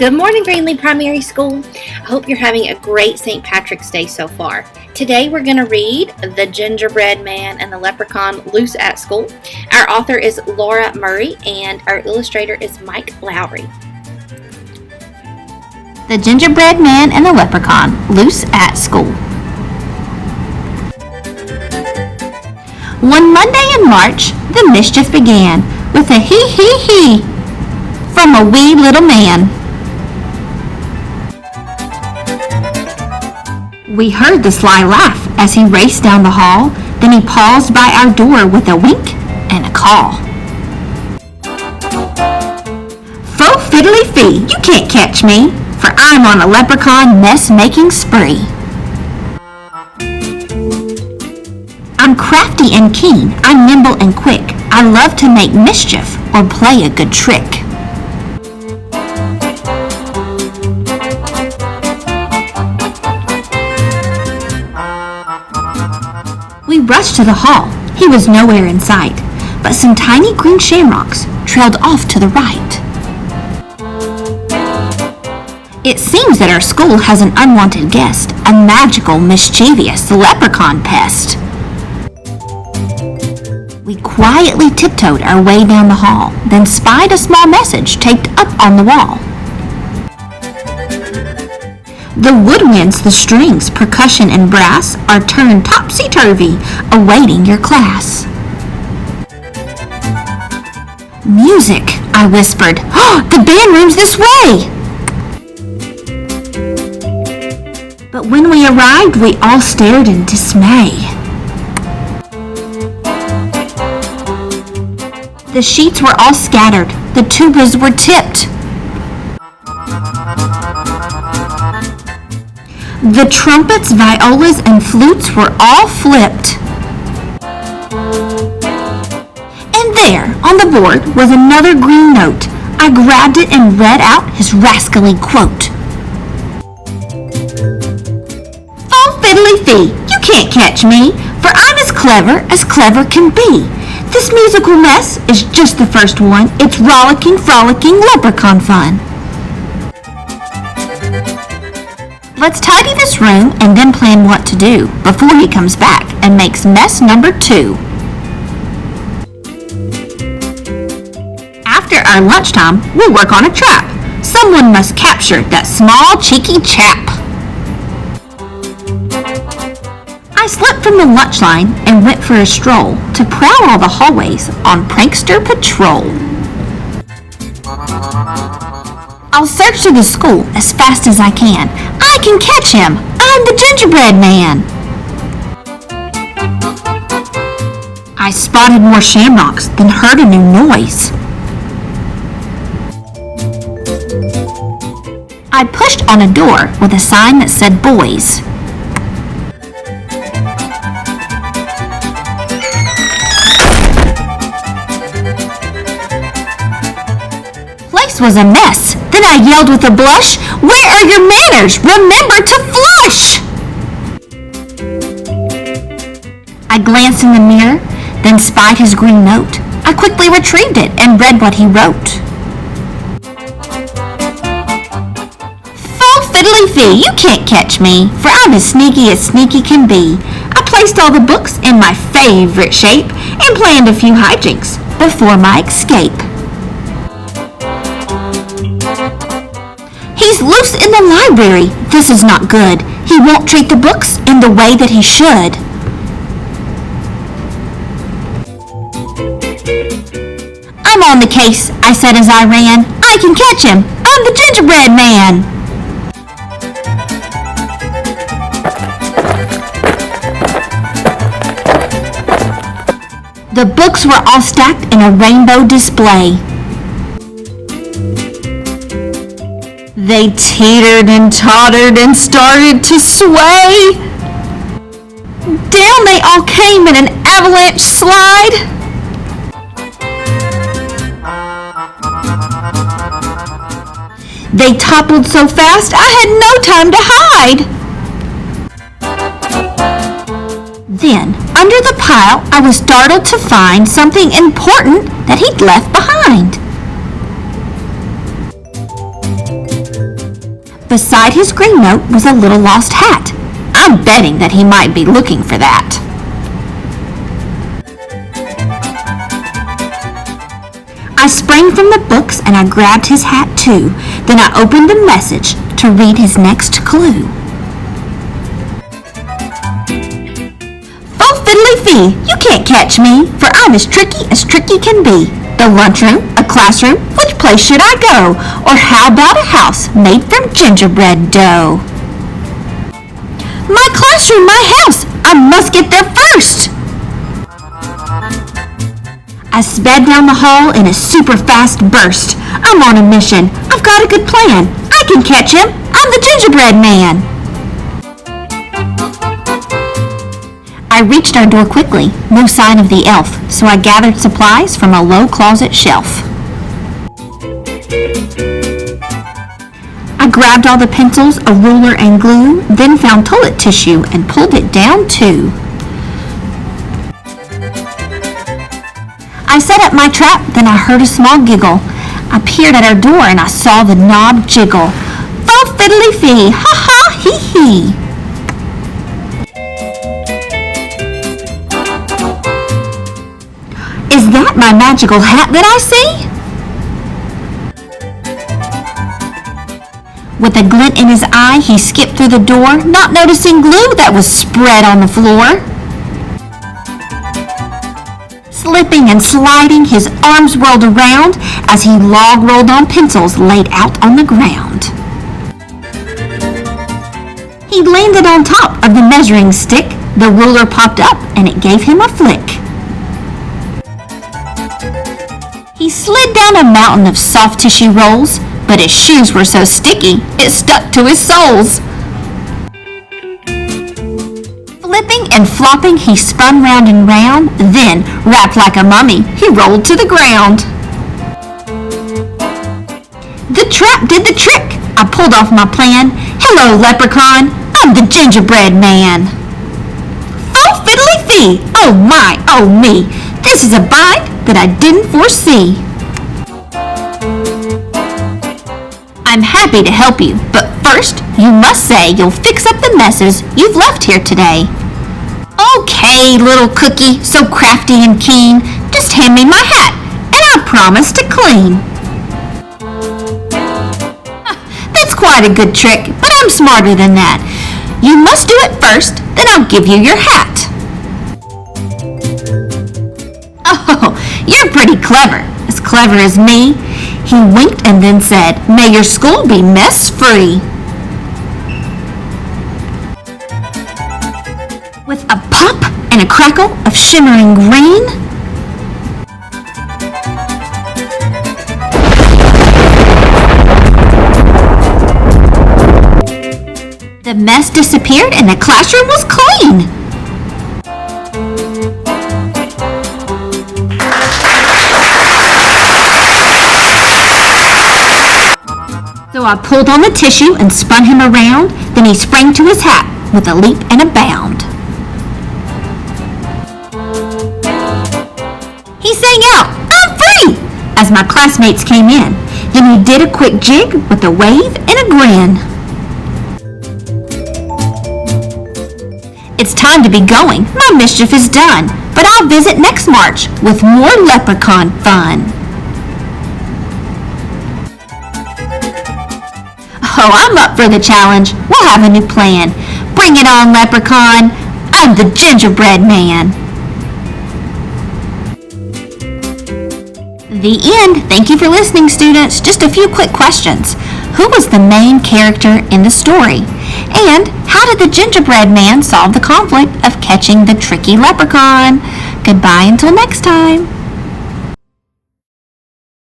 Good morning, Greenlee Primary School. I hope you're having a great St. Patrick's Day so far. Today we're going to read The Gingerbread Man and the Leprechaun Loose at School. Our author is Laura Murray and our illustrator is Mike Lowry. The Gingerbread Man and the Leprechaun Loose at School. One Monday in March, the mischief began with a hee from a wee little man. We heard the sly laugh as he raced down the hall. Then he paused by our door with a wink and a call. Fo fiddly fee, you can't catch me, for I'm on a leprechaun mess-making spree. I'm crafty and keen, I'm nimble and quick. I love to make mischief or play a good trick. We rushed to the hall. He was nowhere in sight, but some tiny green shamrocks trailed off to the right. It seems that our school has an unwanted guest, a magical, mischievous leprechaun pest. We quietly tiptoed our way down the hall, then spied a small message taped up on the wall. The woodwinds, the strings, percussion, and brass are turned topsy-turvy, awaiting your class. Music, I whispered. Oh, the band room's this way! But when we arrived, we all stared in dismay. The sheets were all scattered. The tubas were tipped. The trumpets, violas, and flutes were all flipped. And there, on the board, was another green note. I grabbed it and read out his rascally quote. Fo fiddly fee, you can't catch me, for I'm as clever can be. This musical mess is just the first one. It's rollicking, frolicking leprechaun fun. Let's tidy this room and then plan what to do before he comes back and makes mess number 2. After our lunchtime, we'll work on a trap. Someone must capture that small, cheeky chap. I slipped from the lunch line and went for a stroll to prowl all the hallways on prankster patrol. I'll search through the school as fast as I can. I can catch him! I'm the Gingerbread Man! I spotted more shamrocks, then heard a new noise. I pushed on a door with a sign that said boys. Place was a mess. Then I yelled with a blush, "Where are your manners? Remember to flush!" I glanced in the mirror, then spied his green note. I quickly retrieved it and read what he wrote. Fo fiddly fee, you can't catch me, for I'm as sneaky can be. I placed all the books in my favorite shape and planned a few hijinks before my escape. He's loose in the library. This is not good. He won't treat the books in the way that he should. I'm on the case, I said as I ran. I can catch him. I'm the Gingerbread Man. The books were all stacked in a rainbow display. They teetered and tottered and started to sway. Down they all came in an avalanche slide. They toppled so fast I had no time to hide. Then, under the pile, I was startled to find something important that he'd left behind. Beside his green note was a little lost hat. I'm betting that he might be looking for that. I sprang from the books and I grabbed his hat too. Then I opened the message to read his next clue. Oh, fiddly fee, you can't catch me, for I'm as tricky can be. The lunchroom, a classroom, which place should I go? Or how about a house made from gingerbread dough? My classroom, my house, I must get there first! I sped down the hall in a super fast burst. I'm on a mission. I've got a good plan. I can catch him. I'm the gingerbread man. I reached our door quickly, no sign of the elf, so I gathered supplies from a low closet shelf. I grabbed all the pencils, a ruler, and glue, then found toilet tissue and pulled it down too. I set up my trap, then I heard a small giggle. I peered at our door and I saw the knob jiggle. Oh, fiddly fee, ha ha, hee hee. Is that my magical hat that I see? With a glint in his eye, he skipped through the door, not noticing glue that was spread on the floor. Slipping and sliding, his arms whirled around as he log rolled on pencils laid out on the ground. He landed on top of the measuring stick. The ruler popped up and it gave him a flick. He slid down a mountain of soft tissue rolls, but his shoes were so sticky it stuck to his soles. Flipping and flopping, he spun round and round, then, wrapped like a mummy, he rolled to the ground. The trap did the trick. I pulled off my plan. Hello, Leprechaun, I'm the gingerbread man. Oh, fiddly fee, oh my, oh me, this is a bite that I didn't foresee. I'm happy to help you, but first, you must say you'll fix up the messes you've left here today. Okay, little cookie, so crafty and keen, just hand me my hat, and I promise to clean. That's quite a good trick, but I'm smarter than that. You must do it first, then I'll give you your hat. Oh, you're pretty clever, as clever as me. He winked and then said, may your school be mess-free. With a pop and a crackle of shimmering green, the mess disappeared and the classroom was clean. So I pulled on the tissue and spun him around, then he sprang to his hat with a leap and a bound. He sang out, I'm free, as my classmates came in. Then he did a quick jig with a wave and a grin. It's time to be going, my mischief is done, but I'll visit next March with more leprechaun fun. Oh, I'm up for the challenge. We'll have a new plan. Bring it on, Leprechaun. I'm the gingerbread man. The end. Thank you for listening, students. Just a few quick questions. Who was the main character in the story? And how did the gingerbread man solve the conflict of catching the tricky leprechaun? Goodbye until next time.